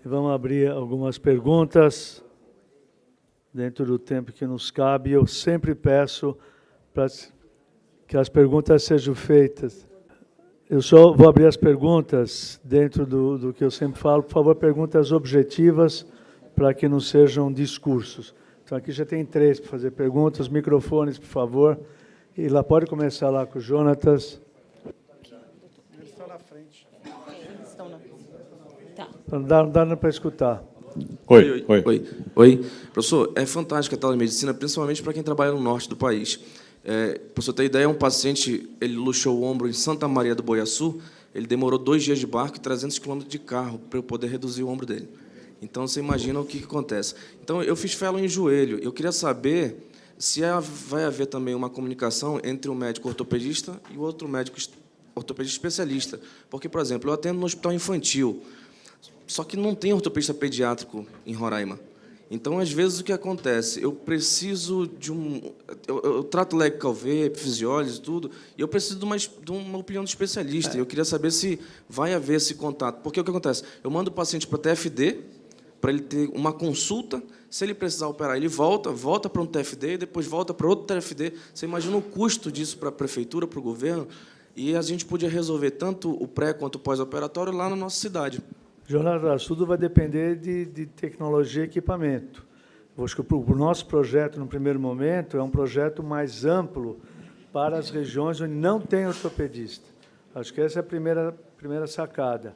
Vamos abrir algumas perguntas dentro do tempo que nos cabe. Eu sempre peço que as perguntas sejam feitas. Eu só vou abrir as perguntas dentro do que eu sempre falo. Por favor, perguntas objetivas para que não sejam discursos. Então, aqui já tem 3 para fazer perguntas. Microfones, por favor. E lá pode começar lá com o Jonatas. Ele está na frente. Eles estão na... Tá. Não dá para escutar. Oi. Professor, é fantástica a telemedicina, principalmente para quem trabalha no norte do país. Para você ter ideia, um paciente, ele luxou o ombro em Santa Maria do Boiaçu, ele demorou 2 dias de barco e 300 quilômetros de carro para eu poder reduzir o ombro dele. Então, você imagina o que acontece. Então, eu fiz fellow em joelho. Eu queria saber se vai haver também uma comunicação entre o médico ortopedista e o outro médico ortopedista especialista. Porque, por exemplo, eu atendo no hospital infantil, só que não tem ortopedista pediátrico em Roraima. Então, às vezes, o que acontece? Eu preciso de eu trato leg calvé, fisiólise e tudo, e eu preciso de uma opinião do especialista. Eu queria saber se vai haver esse contato. Porque o que acontece? Eu mando o paciente para a TFD, para ele ter uma consulta. Se ele precisar operar, ele volta para um TFD, depois volta para outro TFD. Você imagina o custo disso para a prefeitura, para o governo? E a gente podia resolver tanto o pré quanto o pós-operatório lá na nossa cidade. Jonatas, tudo vai depender de tecnologia e equipamento. Eu acho que o nosso projeto, no primeiro momento, é um projeto mais amplo para as regiões onde não tem ortopedista. Acho que essa é a primeira sacada.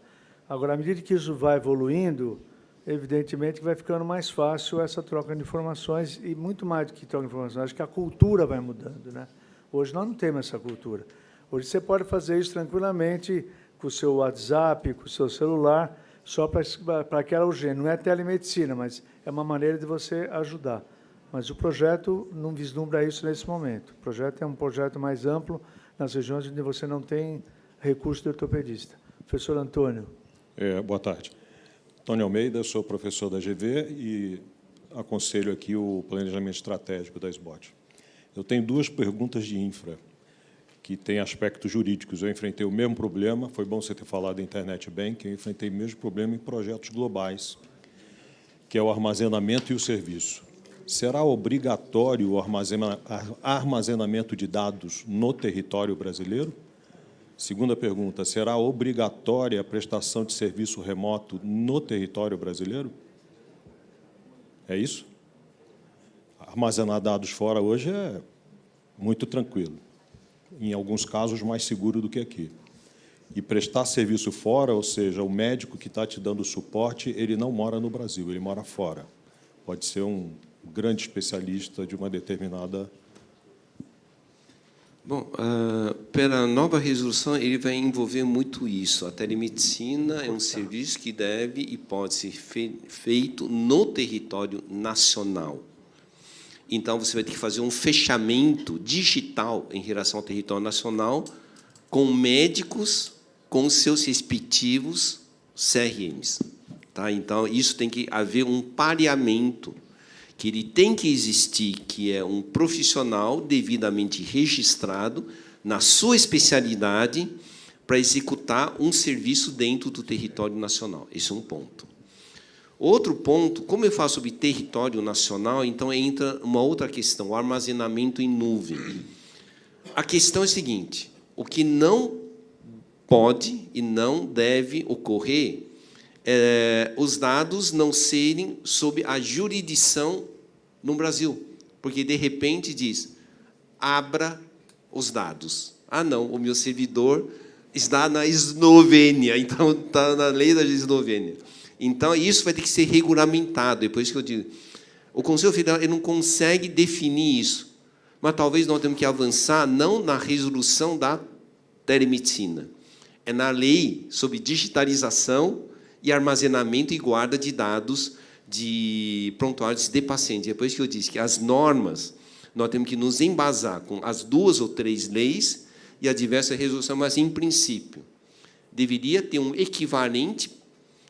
Agora, à medida que isso vai evoluindo, evidentemente que vai ficando mais fácil essa troca de informações, e muito mais do que troca de informações, acho que a cultura vai mudando, né? Hoje nós não temos essa cultura. Hoje você pode fazer isso tranquilamente com o seu WhatsApp, com o seu celular, só para aquela urgência. Não é telemedicina, mas é uma maneira de você ajudar. Mas o projeto não vislumbra isso nesse momento. O projeto é um projeto mais amplo nas regiões onde você não tem recurso de ortopedista. Professor Antônio. Boa tarde. Antônio Almeida, sou professor da GV e aconselho aqui o planejamento estratégico da SBOT. Eu tenho 2 perguntas de infra, que têm aspectos jurídicos. Eu enfrentei o mesmo problema, foi bom você ter falado da Internet Bank, eu enfrentei o mesmo problema em projetos globais, que é o armazenamento e o serviço. Será obrigatório o armazenamento de dados no território brasileiro? Segunda pergunta, será obrigatória a prestação de serviço remoto no território brasileiro? É isso? Armazenar dados fora hoje é muito tranquilo. Em alguns casos, mais seguro do que aqui. E prestar serviço fora, ou seja, o médico que está te dando suporte, ele não mora no Brasil, ele mora fora. Pode ser um grande especialista de uma determinada... Bom, pela nova resolução, ele vai envolver muito isso. A telemedicina é um serviço que deve e pode ser feito no território nacional. Então, você vai ter que fazer um fechamento digital em relação ao território nacional com médicos, com seus respectivos CRMs. Tá? Então, isso tem que haver um pareamento, que ele tem que existir, que é um profissional devidamente registrado na sua especialidade para executar um serviço dentro do território nacional. Esse é um ponto. Outro ponto, como eu falo sobre território nacional, então entra uma outra questão, o armazenamento em nuvem. A questão é a seguinte, o que não pode e não deve ocorrer é os dados não serem sob a jurisdição no Brasil, porque, de repente, diz, abra os dados. Ah, não, o meu servidor está na Eslovênia, então está na lei da Eslovênia. Então, isso vai ter que ser regulamentado. É por isso que eu digo, o Conselho Federal ele não consegue definir isso, mas talvez nós temos que avançar não na resolução da telemedicina, é na lei sobre digitalização e armazenamento e guarda de dados de prontuários de pacientes. É por isso que eu disse que as normas, nós temos que nos embasar com as 2 ou 3 leis e a diversa resolução, mas, em princípio, deveria ter um equivalente,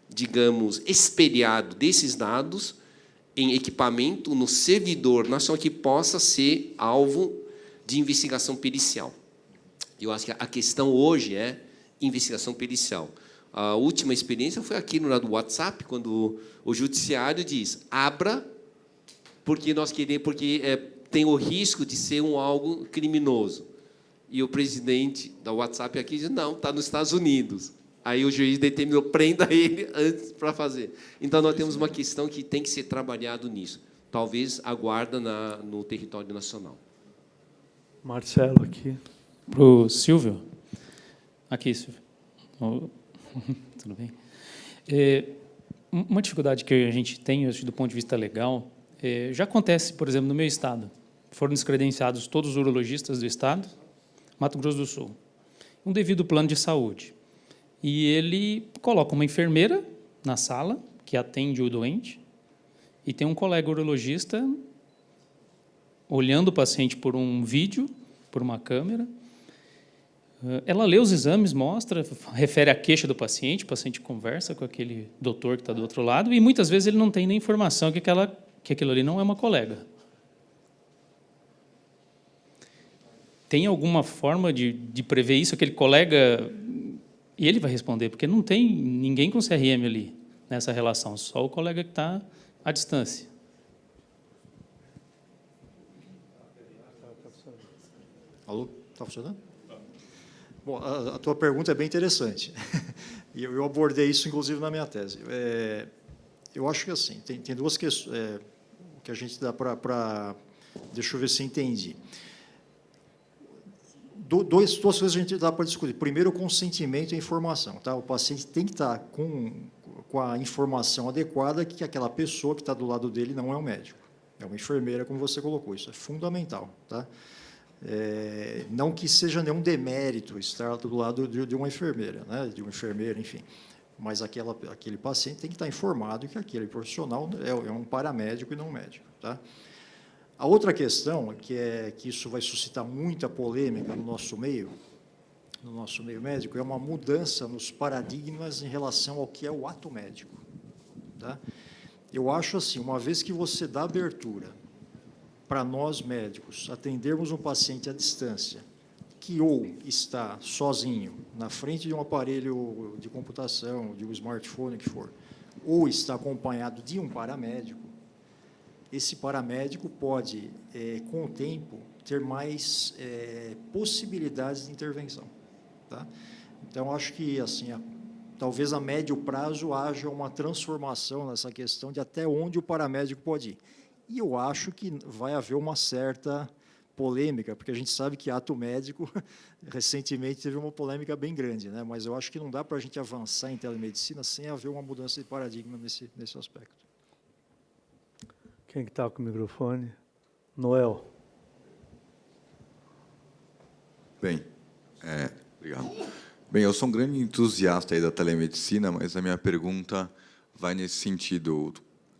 digamos, espelhado desses dados em equipamento no servidor nacional que possa ser alvo de investigação pericial. Eu acho que a questão hoje é investigação pericial. A última experiência foi aqui no lado do WhatsApp, quando o judiciário diz: abra, porque nós queremos, tem o risco de ser algo criminoso. E o presidente da WhatsApp aqui diz: não, está nos Estados Unidos. Aí o juiz determinou, prenda ele antes para fazer. Então, nós temos uma questão que tem que ser trabalhado nisso. Talvez a guarda no território nacional. Marcelo, aqui. Para o Silvio. Aqui, Silvio. Tudo bem? Uma dificuldade que a gente tem, do ponto de vista legal, já acontece, por exemplo, no meu estado. Foram descredenciados todos os urologistas do estado, Mato Grosso do Sul, um devido plano de saúde. E ele coloca uma enfermeira na sala, que atende o doente, e tem um colega urologista olhando o paciente por um vídeo, por uma câmera. Ela lê os exames, mostra, refere a queixa do paciente, o paciente conversa com aquele doutor que está do outro lado, e muitas vezes ele não tem nem informação que aquilo ali não é uma colega. Tem alguma forma de prever isso? Aquele colega... E ele vai responder, porque não tem ninguém com CRM ali nessa relação, só o colega que está à distância. Alô? Está funcionando? Bom, a tua pergunta é bem interessante. E eu abordei isso, inclusive, na minha tese. Eu acho que, assim, tem duas questões que a gente dá para... Deixa eu ver se entendi. Duas coisas a gente dá para discutir. Primeiro, o consentimento e a informação. Tá? O paciente tem que estar com a informação adequada que aquela pessoa que está do lado dele não é um médico. É uma enfermeira, como você colocou. Isso é fundamental. Tá? Não que seja nenhum demérito estar do lado de uma enfermeira, né? De um enfermeiro, enfim. Mas aquele paciente tem que estar informado que aquele profissional é um paramédico e não um médico. Tá? A outra questão, que isso vai suscitar muita polêmica no nosso meio médico, é uma mudança nos paradigmas em relação ao que é o ato médico. Tá? Eu acho assim, uma vez que você dá abertura para nós médicos atendermos um paciente à distância, que ou está sozinho na frente de um aparelho de computação, de um smartphone, o que for, ou está acompanhado de um paramédico, esse paramédico pode, com o tempo, ter mais possibilidades de intervenção. Tá? Então, acho que, assim, talvez a médio prazo haja uma transformação nessa questão de até onde o paramédico pode ir. E eu acho que vai haver uma certa polêmica, porque a gente sabe que ato médico, recentemente, teve uma polêmica bem grande, né? Mas eu acho que não dá para a gente avançar em telemedicina sem haver uma mudança de paradigma nesse aspecto. Quem que está com o microfone? Noel. Bem, obrigado. Bem, eu sou um grande entusiasta aí da telemedicina, mas a minha pergunta vai nesse sentido.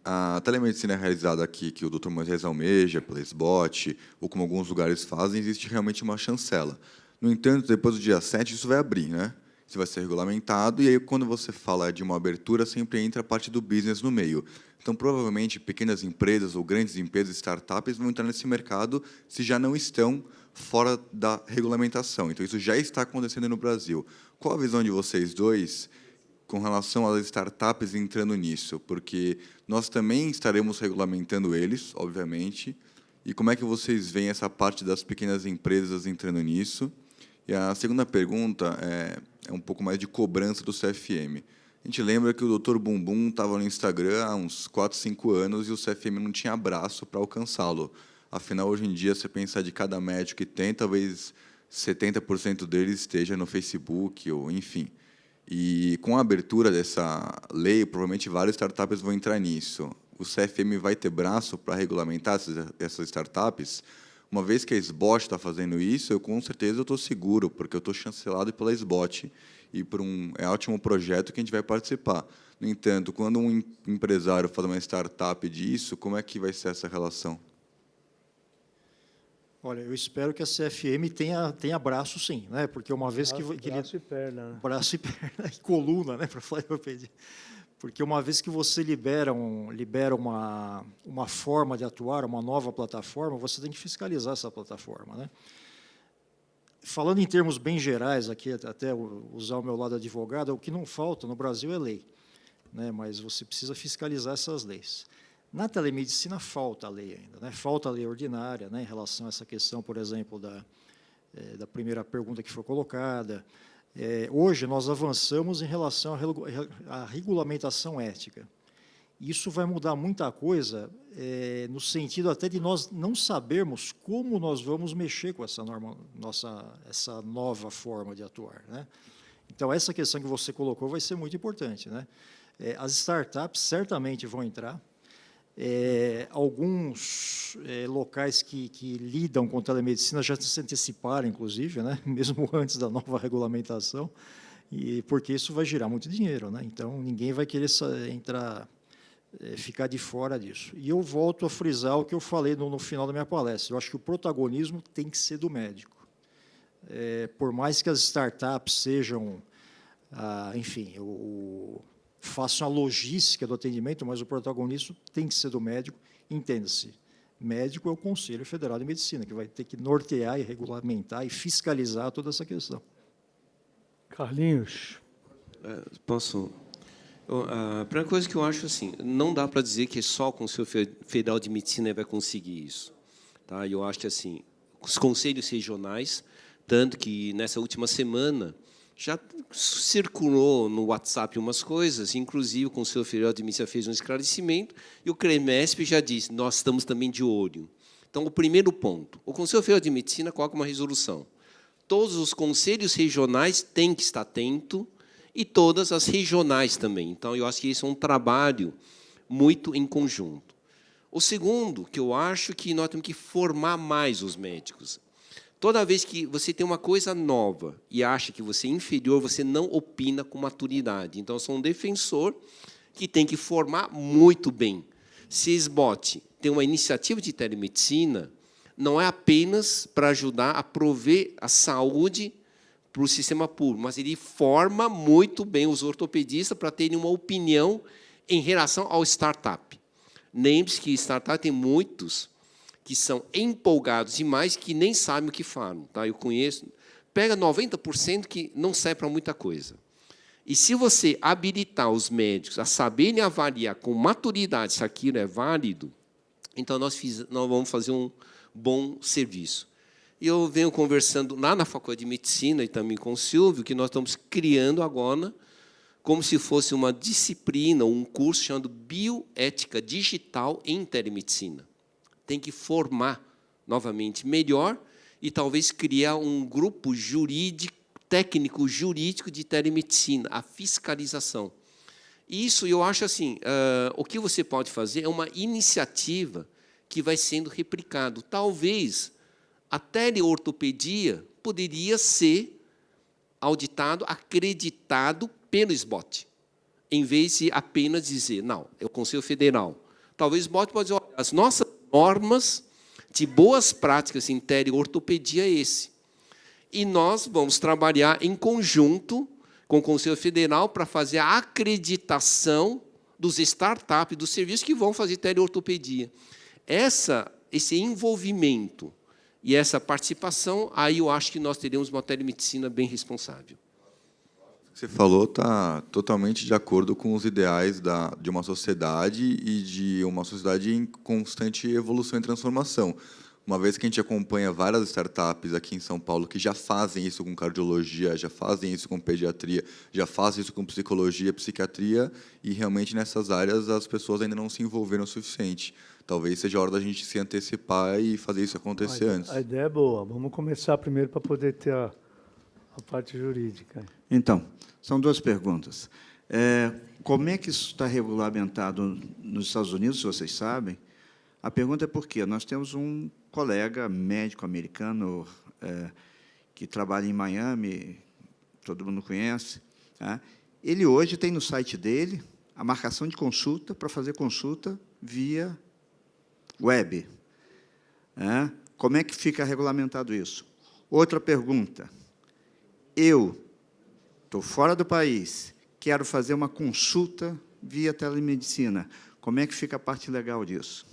A telemedicina é realizada aqui, que o Dr. Moisés almeja, pela SBOT, ou como alguns lugares fazem, existe realmente uma chancela. No entanto, depois do dia 7, isso vai abrir, né? Isso vai ser regulamentado, e aí, quando você fala de uma abertura, sempre entra a parte do business no meio. Então, provavelmente, pequenas empresas ou grandes empresas, startups, vão entrar nesse mercado se já não estão fora da regulamentação. Então, isso já está acontecendo no Brasil. Qual a visão de vocês dois com relação às startups entrando nisso? Porque nós também estaremos regulamentando eles, obviamente. E como é que vocês veem essa parte das pequenas empresas entrando nisso? E a segunda pergunta é um pouco mais de cobrança do CFM. A gente lembra que o Dr. Bumbum estava no Instagram há uns 4, 5 anos e o CFM não tinha braço para alcançá-lo. Afinal, hoje em dia, se pensar de cada médico que tem, talvez 70% deles esteja no Facebook, ou enfim. E com a abertura dessa lei, provavelmente várias startups vão entrar nisso. O CFM vai ter braço para regulamentar essas startups? Uma vez que a SBOT está fazendo isso, eu com certeza estou seguro, porque eu estou chancelado pela SBOT e por um ótimo projeto que a gente vai participar. No entanto, quando um empresário faz uma startup disso, como é que vai ser essa relação? Olha, eu espero que a CFM tenha braço, sim, né? Porque uma vez braço e perna, né? Braço e perna e coluna, né? Para falar ortopedia. Porque uma vez que você libera uma forma de atuar, uma nova plataforma, você tem que fiscalizar essa plataforma, né? falando em termos bem gerais, aqui até usar o meu lado advogado, o que não falta no Brasil é lei, né? Mas você precisa fiscalizar essas leis. Na telemedicina falta a lei ainda, né? Falta a lei ordinária, né, em relação a essa questão, por exemplo, da primeira pergunta que foi colocada. Hoje, nós avançamos em relação à regulamentação ética. Isso vai mudar muita coisa, no sentido até de nós não sabermos como nós vamos mexer com essa essa nova forma de atuar, né? Então, essa questão que você colocou vai ser muito importante, né? As startups certamente vão entrar. Alguns locais que lidam com telemedicina já se anteciparam, inclusive, né? Mesmo antes da nova regulamentação, porque isso vai girar muito dinheiro, né? Então, ninguém vai querer ficar de fora disso. E eu volto a frisar o que eu falei no final da minha palestra. Eu acho que o protagonismo tem que ser do médico. Por mais que as startups sejam, enfim, façam a logística do atendimento, mas o protagonismo tem que ser do médico. Entenda-se, médico é o Conselho Federal de Medicina, que vai ter que nortear e regulamentar e fiscalizar toda essa questão. Carlinhos. Posso? A primeira coisa que eu acho assim, não dá para dizer que só o Conselho Federal de Medicina vai conseguir isso, tá? Eu acho que assim, os conselhos regionais, tanto que nessa última semana já circulou no WhatsApp umas coisas, inclusive o Conselho Federal de Medicina fez um esclarecimento e o CREMESP já disse, nós estamos também de olho. Então, o primeiro ponto, o Conselho Federal de Medicina coloca uma resolução. Todos os conselhos regionais têm que estar atentos e todas as regionais também. Então, eu acho que isso é um trabalho muito em conjunto. O segundo, que eu acho que nós temos que formar mais os médicos. Toda vez que você tem uma coisa nova e acha que você é inferior, você não opina com maturidade. Então, eu sou um defensor que tem que formar muito bem. Se SBOT tem uma iniciativa de telemedicina, não é apenas para ajudar a prover a saúde para o sistema público, mas ele forma muito bem os ortopedistas para terem uma opinião em relação ao startup. Lembre-se que startup tem muitos que são empolgados demais, que nem sabem o que falam. Tá? Eu conheço, pega 90% que não serve para muita coisa. E se você habilitar os médicos a saberem avaliar com maturidade se aquilo é válido, então nós vamos fazer um bom serviço. E eu venho conversando lá na Faculdade de Medicina e também com o Silvio, que nós estamos criando agora, como se fosse uma disciplina, um curso chamado Bioética Digital em Telemedicina. Tem que formar, novamente, melhor e talvez criar um grupo jurídico, técnico jurídico de telemedicina, a fiscalização. Isso, eu acho assim, o que você pode fazer é uma iniciativa que vai sendo replicado. Talvez a teleortopedia poderia ser auditado, acreditado pelo SBOT, em vez de apenas dizer, não, é o Conselho Federal. Talvez o SBOT pode dizer, olha, as nossas normas de boas práticas em teleortopedia é esse. E nós vamos trabalhar em conjunto com o Conselho Federal para fazer a acreditação dos startups, dos serviços que vão fazer teleortopedia. Esse envolvimento e essa participação, aí eu acho que nós teremos uma telemedicina bem responsável. O que você falou está totalmente de acordo com os ideais de uma sociedade e de uma sociedade em constante evolução e transformação. Uma vez que a gente acompanha várias startups aqui em São Paulo que já fazem isso com cardiologia, já fazem isso com pediatria, já fazem isso com psicologia, psiquiatria, e realmente nessas áreas as pessoas ainda não se envolveram o suficiente. Talvez seja a hora da gente se antecipar e fazer isso acontecer antes. A ideia é boa. Vamos começar primeiro para poder ter a parte jurídica. Então, são duas perguntas. Como é que isso está regulamentado nos Estados Unidos, se vocês sabem? A pergunta é por quê? Nós temos um colega médico americano que trabalha em Miami, todo mundo conhece. Tá? Ele hoje tem no site dele a marcação de consulta para fazer consulta via web. Como é que fica regulamentado isso? Outra pergunta. Eu estou fora do país, quero fazer uma consulta via telemedicina. Como é que fica a parte legal disso?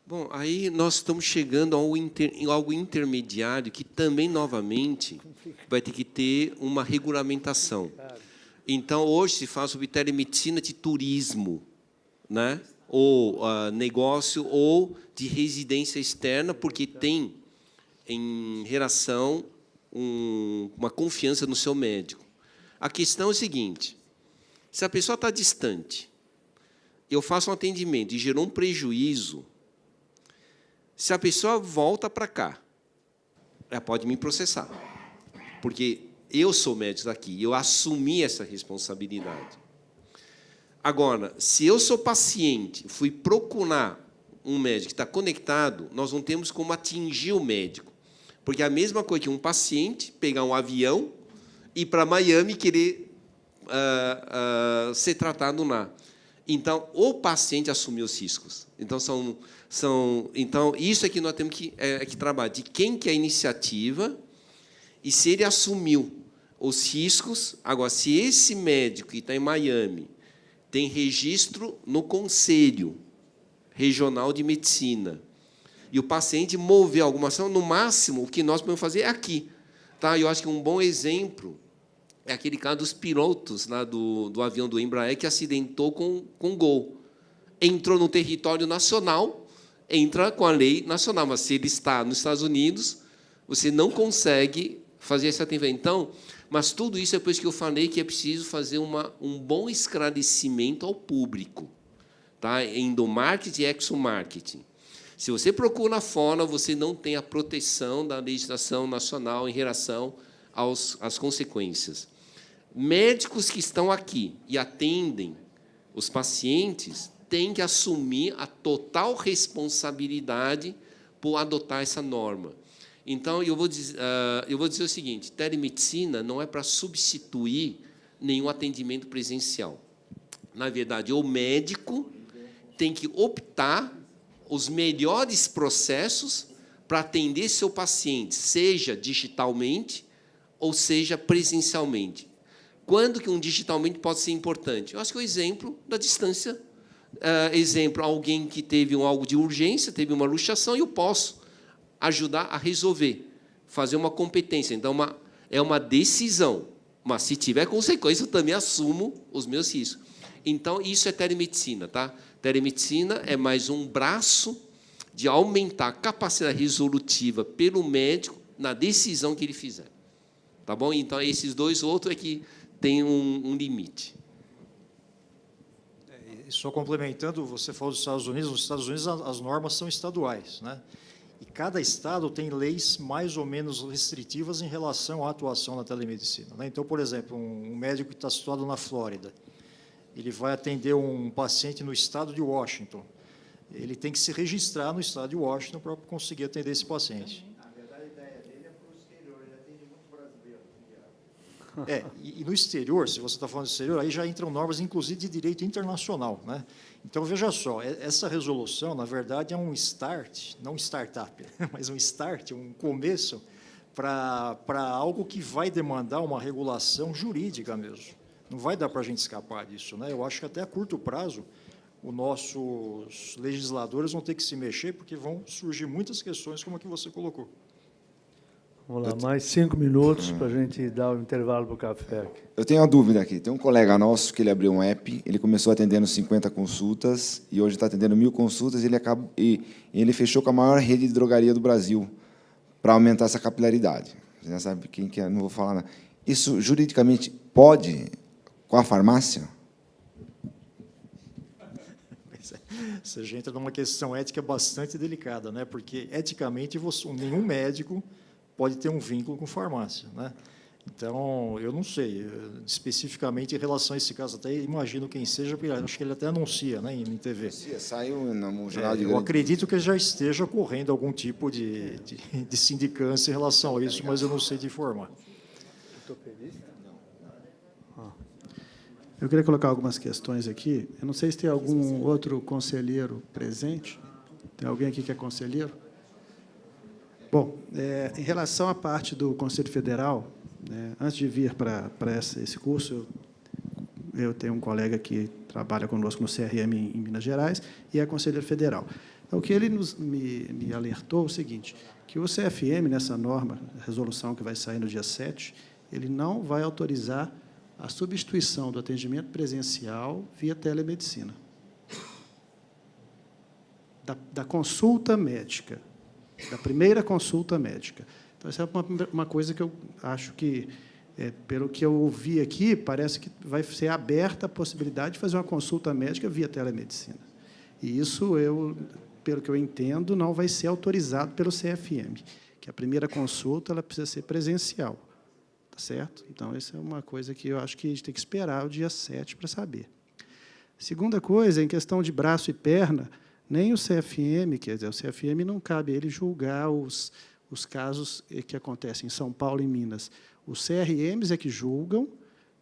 Bom, aí nós estamos chegando em algo intermediário que também, novamente, vai ter que ter uma regulamentação. Então, hoje se fala sobre telemedicina de turismo, né? Ou negócio, ou de residência externa, porque tem, em relação, uma confiança no seu médico. A questão é a seguinte: se a pessoa está distante, eu faço um atendimento e gerou um prejuízo, se a pessoa volta para cá, ela pode me processar, porque eu sou médico daqui, eu assumi essa responsabilidade. Agora, se eu sou paciente, fui procurar um médico que está conectado, nós não temos como atingir o médico, porque é a mesma coisa que um paciente pegar um avião e ir para Miami e querer ser tratado lá. Então, o paciente assumiu os riscos. Então, então isso é que nós temos que trabalhar, de quem que é a iniciativa e se ele assumiu os riscos. Agora, se esse médico que está em Miami tem registro no Conselho Regional de Medicina e o paciente mover alguma ação, no máximo, o que nós podemos fazer é aqui. Tá? Eu acho que um bom exemplo é aquele caso dos pilotos lá do avião do Embraer que acidentou com Gol. Entrou no território nacional, entra com a lei nacional, mas se ele está nos Estados Unidos, você não consegue fazer esse atendimento. Então, mas tudo isso é por isso que eu falei que é preciso fazer um bom esclarecimento ao público, tá? Endomarketing e exomarketing. Se você procura fora, você não tem a proteção da legislação nacional em relação às consequências. Médicos que estão aqui e atendem os pacientes têm que assumir a total responsabilidade por adotar essa norma. Então, eu vou dizer o seguinte: telemedicina não é para substituir nenhum atendimento presencial. Na verdade, o médico tem que optar os melhores processos para atender seu paciente, seja digitalmente ou seja presencialmente. Quando que um digitalmente pode ser importante? Eu acho que o exemplo da distância, exemplo, alguém que teve algo de urgência, teve uma luxação, e eu posso ajudar a resolver, fazer uma competência. Então, é uma decisão, mas se tiver consequência, eu também assumo os meus riscos. Então, isso é telemedicina, tá? Telemedicina é mais um braço de aumentar a capacidade resolutiva pelo médico na decisão que ele fizer. Tá bom? Então, esses dois outros é que tem um limite. E só complementando, você falou dos Estados Unidos. Nos Estados Unidos, as normas são estaduais, né? E cada estado tem leis mais ou menos restritivas em relação à atuação na telemedicina, né? Então, por exemplo, um médico que está situado na Flórida, ele vai atender um paciente no estado de Washington. Ele tem que se registrar no estado de Washington para conseguir atender esse paciente. Na verdade, a ideia dele é para o exterior, ele atende muito brasileiro. E no exterior, se você está falando do exterior, aí já entram normas, inclusive, de direito internacional, né? Então, veja só, essa resolução, na verdade, é um start, não um startup, mas um start, um começo para algo que vai demandar uma regulação jurídica mesmo. Não vai dar para a gente escapar disso, né? Eu acho que até a curto prazo os nossos legisladores vão ter que se mexer, porque vão surgir muitas questões como a que você colocou. Vamos lá, mais 5 minutos para a gente dar o intervalo para o café. Eu tenho uma dúvida aqui. Tem um colega nosso que ele abriu um app, ele começou atendendo 50 consultas e hoje está atendendo 1.000 consultas e ele fechou com a maior rede de drogaria do Brasil para aumentar essa capilaridade. Você já sabe quem que é, não vou falar nada. Isso, juridicamente, pode com a farmácia? Você já entra numa questão ética bastante delicada, né? Porque, eticamente, nenhum médico pode ter um vínculo com farmácia, né? Então, eu não sei, especificamente em relação a esse caso, até imagino quem seja, porque acho que ele até anuncia, né, em TV. Saiu no jornal de Eu acredito que já esteja ocorrendo algum tipo de sindicância em relação a isso, mas eu não sei te informar. Eu queria colocar algumas questões aqui. Eu não sei se tem algum outro conselheiro presente. Tem alguém aqui que é conselheiro? Bom, em relação à parte do Conselho Federal, né, antes de vir para esse curso, eu tenho um colega que trabalha conosco no CRM em Minas Gerais e é conselheiro federal. Então, o que ele me alertou é o seguinte, que o CFM, nessa norma, resolução que vai sair no dia 7, ele não vai autorizar a substituição do atendimento presencial via telemedicina. Da consulta médica, da primeira consulta médica. Então, essa é uma coisa que eu acho que, pelo que eu ouvi aqui, parece que vai ser aberta a possibilidade de fazer uma consulta médica via telemedicina. E isso, pelo que eu entendo, não vai ser autorizado pelo CFM, que a primeira consulta ela precisa ser presencial. Tá certo? Então, essa é uma coisa que eu acho que a gente tem que esperar o dia 7 para saber. Segunda coisa, em questão de braço e perna, nem o CFM, quer dizer, o CFM não cabe a ele julgar os casos que acontecem em São Paulo e Minas. Os CRMs é que julgam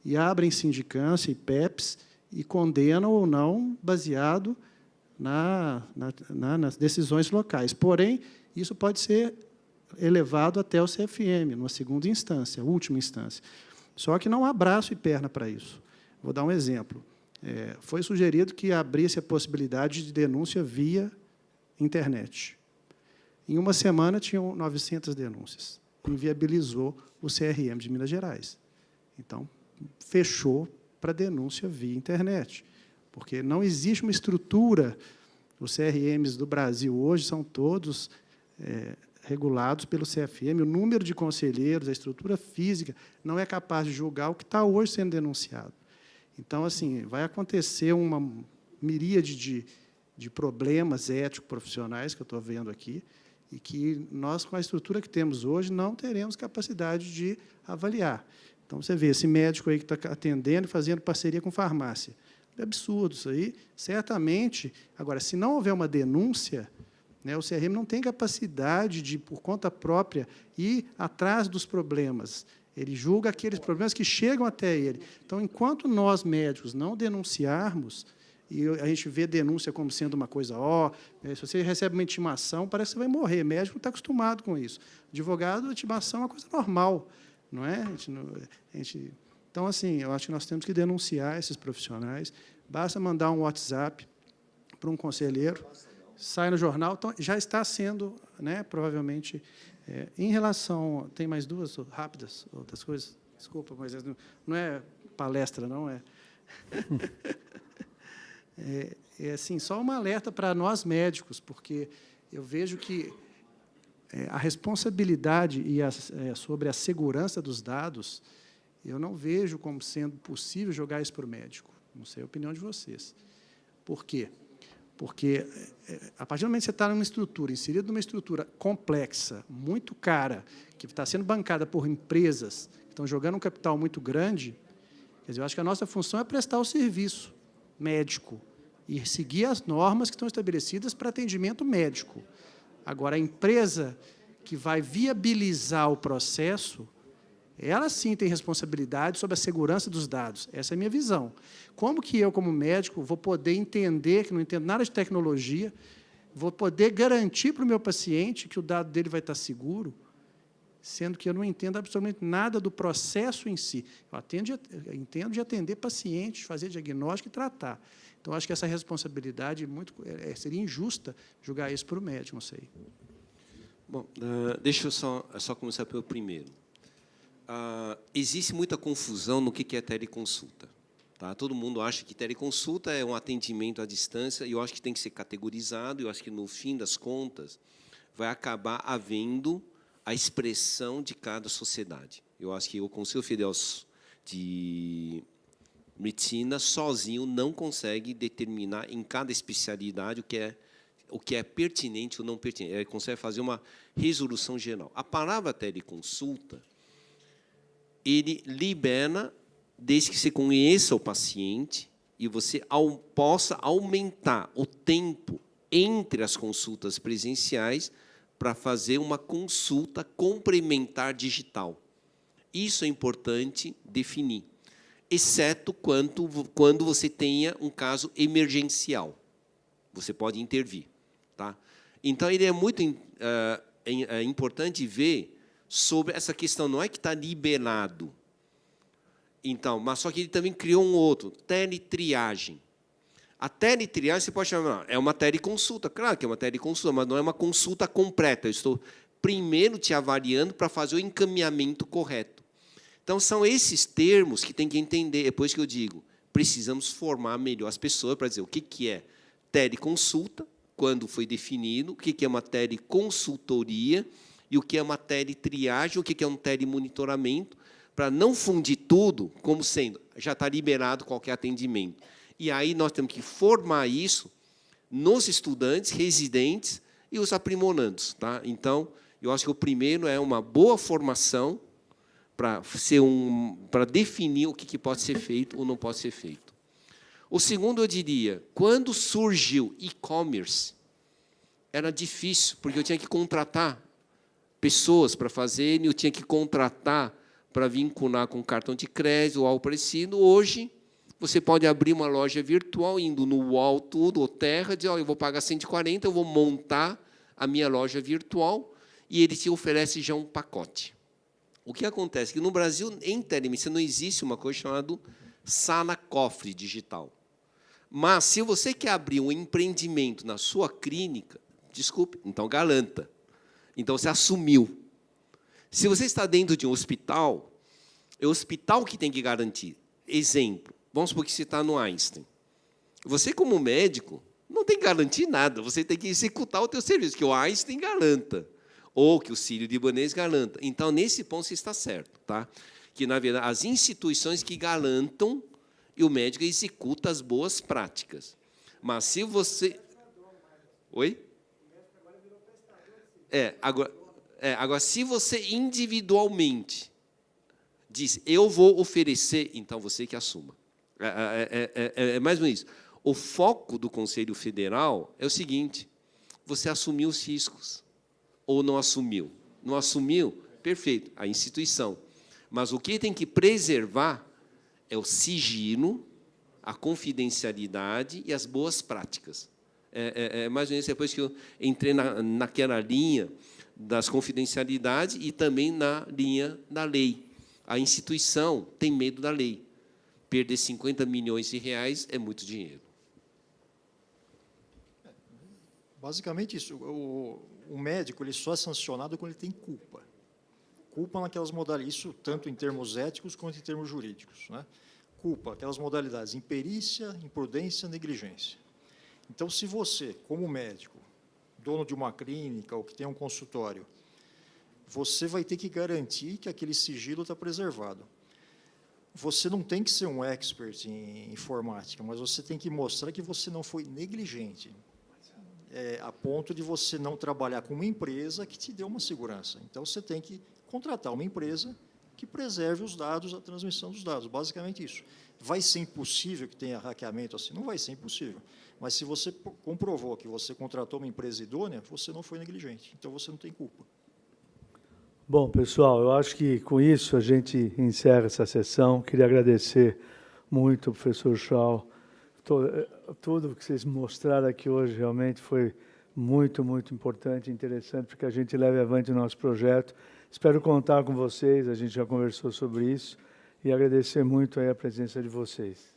e abrem sindicância e PEPs e condenam ou não baseado nas decisões locais. Porém, isso pode ser elevado até o CFM, numa segunda instância, última instância. Só que não há braço e perna para isso. Vou dar um exemplo. Foi sugerido que abrisse a possibilidade de denúncia via internet. Em uma semana, tinham 900 denúncias. Inviabilizou o CRM de Minas Gerais. Então, fechou para denúncia via internet, porque não existe uma estrutura. Os CRMs do Brasil hoje são todos regulados pelo CFM. O número de conselheiros, a estrutura física, não é capaz de julgar o que está hoje sendo denunciado. Então, assim, vai acontecer uma miríade de problemas ético-profissionais que eu estou vendo aqui, e que nós, com a estrutura que temos hoje, não teremos capacidade de avaliar. Então, você vê esse médico aí que está atendendo e fazendo parceria com farmácia. É absurdo isso aí. Certamente, agora, se não houver uma denúncia, né, o CRM não tem capacidade de, por conta própria, ir atrás dos problemas. Ele julga aqueles problemas que chegam até ele. Então, enquanto nós, médicos, não denunciarmos, e a gente vê denúncia como sendo uma coisa, se você recebe uma intimação, parece que você vai morrer. Médico não está acostumado com isso. Advogado, intimação é uma coisa normal, não é? Então, assim, eu acho que nós temos que denunciar esses profissionais. Basta mandar um WhatsApp para um conselheiro, sai no jornal, então já está sendo, né, provavelmente... em relação... Tem mais duas rápidas, outras coisas? Desculpa, mas não é palestra, não é? Assim, só uma alerta para nós médicos, porque eu vejo que a responsabilidade sobre a segurança dos dados, eu não vejo como sendo possível jogar isso para o médico. Não sei a opinião de vocês. Por quê? Porque, a partir do momento que você está numa estrutura, inserido numa estrutura complexa, muito cara, que está sendo bancada por empresas que estão jogando um capital muito grande, quer dizer, eu acho que a nossa função é prestar o serviço médico e seguir as normas que estão estabelecidas para atendimento médico. Agora, a empresa que vai viabilizar o processo, ela sim tem responsabilidade sobre a segurança dos dados. Essa é a minha visão. Como que eu, como médico, vou poder entender, que não entendo nada de tecnologia, vou poder garantir para o meu paciente que o dado dele vai estar seguro, sendo que eu não entendo absolutamente nada do processo em si. Eu entendo de atender pacientes, fazer diagnóstico e tratar. Então, acho que essa responsabilidade seria injusta julgar isso para o médico, não sei. Bom, deixa eu só começar pelo primeiro. Existe muita confusão no que é teleconsulta. Tá? Todo mundo acha que teleconsulta é um atendimento à distância, e eu acho que tem que ser categorizado, e eu acho que, no fim das contas, vai acabar havendo a expressão de cada sociedade. Eu acho que o Conselho Federal de Medicina, sozinho, não consegue determinar em cada especialidade o que é pertinente ou não pertinente. Ele consegue fazer uma resolução geral. A palavra teleconsulta, ele libera, desde que você conheça o paciente e você possa aumentar o tempo entre as consultas presenciais para fazer uma consulta complementar digital. Isso é importante definir, exceto quando você tenha um caso emergencial. Você pode intervir. Tá? Então, ele é muito importante ver sobre essa questão. Não é que está liberado, então, mas só que ele também criou um outro, teletriagem. A teletriagem, você pode chamar, é uma teleconsulta. Claro que é uma teleconsulta, mas não é uma consulta completa. Eu estou primeiro te avaliando para fazer o encaminhamento correto. Então, são esses termos que tem que entender. É por isso que eu digo, precisamos formar melhor as pessoas para dizer o que é teleconsulta, quando foi definido, o que é uma teleconsultoria e o que é uma teletriagem, o que é um telemonitoramento, para não fundir tudo como sendo, já está liberado qualquer atendimento. E aí nós temos que formar isso nos estudantes, residentes e os aprimorandos. Tá? Então, eu acho que o primeiro é uma boa formação para definir o que pode ser feito ou não pode ser feito. O segundo, eu diria, quando surgiu e-commerce, era difícil, porque eu tinha que contratar pessoas para fazer, eu tinha que contratar para vincular com cartão de crédito ou algo parecido. Hoje, você pode abrir uma loja virtual, indo no UOL, tudo, ou Terra, dizer, eu vou pagar 140, eu vou montar a minha loja virtual, e ele te oferece já um pacote. O que acontece? Que no Brasil, em telemedicina, não existe uma coisa chamada sala-cofre digital. Mas, se você quer abrir um empreendimento na sua clínica, desculpe, então garanta. Então, você assumiu. Se você está dentro de um hospital, é o hospital que tem que garantir. Exemplo, vamos supor que você está no Einstein. Você, como médico, não tem que garantir nada. Você tem que executar o teu serviço, que o Einstein garanta, ou que o Sírio-Libanês garanta. Então, nesse ponto, você está certo. Tá? Que, na verdade, as instituições que garantam e o médico executa as boas práticas. Mas, se você... Oi? Agora, se você individualmente diz, eu vou oferecer, então você que assuma. É mais ou menos isso. O foco do Conselho Federal é o seguinte, você assumiu os riscos ou não assumiu? Não assumiu? Perfeito, a instituição. Mas o que tem que preservar é o sigilo, a confidencialidade e as boas práticas. Mais ou menos depois que eu entrei naquela linha das confidencialidades e também na linha da lei. A instituição tem medo da lei. Perder 50 milhões de reais é muito dinheiro. Basicamente isso. O médico ele só é sancionado quando ele tem culpa. Culpa naquelas modalidades, isso tanto em termos éticos quanto em termos jurídicos. Né? Culpa, aquelas modalidades, imperícia, imprudência, negligência. Então, se você, como médico, dono de uma clínica ou que tem um consultório, você vai ter que garantir que aquele sigilo está preservado. Você não tem que ser um expert em informática, mas você tem que mostrar que você não foi negligente, a ponto de você não trabalhar com uma empresa que te deu uma segurança. Então, você tem que contratar uma empresa que preserve os dados, a transmissão dos dados. Basicamente isso. Vai ser impossível que tenha hackeamento assim? Não vai ser impossível. Mas, se você comprovou que você contratou uma empresa idônea, você não foi negligente. Então, você não tem culpa. Bom, pessoal, eu acho que, com isso, a gente encerra essa sessão. Queria agradecer muito ao professor Shaw. Tudo que vocês mostraram aqui hoje realmente foi muito, muito importante e interessante para que a gente leve avante o nosso projeto. Espero contar com vocês, a gente já conversou sobre isso, e agradecer muito aí a presença de vocês.